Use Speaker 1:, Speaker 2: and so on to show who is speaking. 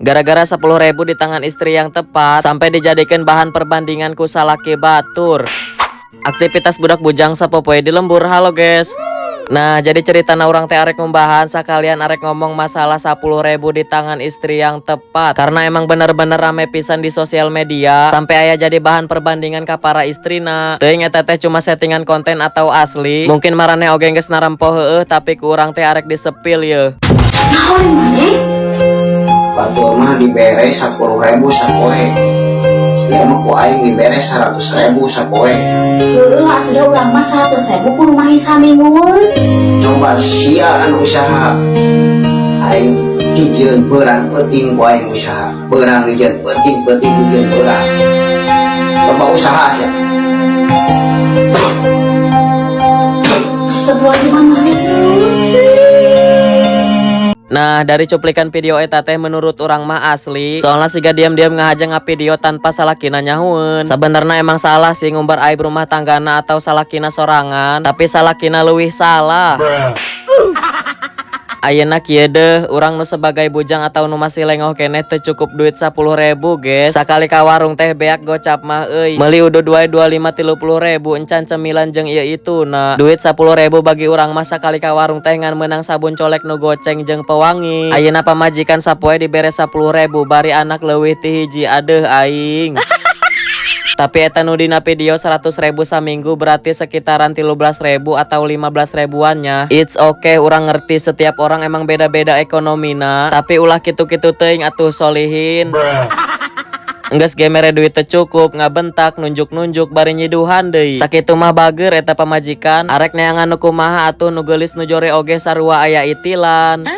Speaker 1: Gara-gara 10.000 di tangan istri yang tepat, sampai dijadikan bahan perbandingan ku salaki batur. Aktivitas budak bujang sapopoe di lembur. Halo guys. Nah, jadi cerita orang teh arek ngumbahan sekalian arek ngomong masalah 10.000 di tangan istri yang tepat. Karena emang bener-bener rame pisan di sosial media, sampai aya jadi bahan perbandingan ka para istrina. Teuing eta teh cuma settingan konten atau asli. Mungkin marane oge geus narempo heueuh, tapi ku urang teh arek disepil ye.
Speaker 2: Naon maneh?
Speaker 3: Batur mah dibere 10.000 sapoe. Ya mah ku aing dibere 100.000 sapoe.
Speaker 2: Heueuh atuh da urang mah 100.000 kudu mah saminggueun.
Speaker 3: Coba sia anu usaha. Aing dijieun beurang peuting ku aing usaha. Beurang dijieun peuting dijieun beurang. Coba usaha sia.
Speaker 2: Astagfirullahaladzim maneh.
Speaker 1: Nah, dari cuplikan video eta teh menurut orang mah asli. Soalnya siga diam-diam ngahajang video tanpa salakina nyahueun. Sebenarnya emang salah sih ngumbar aib rumah tanggana atau salakina sorangan, tapi salakina leuwih salah. Ayeuna kieu deuh, urang nu sebagai bujang atau nu masih lengoh keneh teu cukup duit 10.000 guys. Sakali ka warung teh beak gocap mah euy. Meuli udud wae 25 30.000 encan cemilan jeung ieu ituna. Duit 10.000 bagi urang mah sakali ka warung teh ngan meunang sabun colek nu goceng jeung pewangi. Ayeuna pamajikan sapoe dibere 10.000 bari anak leuwih ti hiji adeuh aing. Tapi eta nu dina video 100.000 saminggu berarti sekitaran 13.000 atau 15 ribuannya. It's okay, urang ngerti setiap orang emang beda-beda ekonomina. Tapi ulah kitu-kitu teuing atuh solihin. Enggeus ge mere duit teu cukup, ngabentak, nunjuk-nunjuk bari nyiduhan deui. Sakitu mah bager eta pamajikan. Arek neangan nu kumaha atuh nu geulis nu jore oge sarua aya itilan.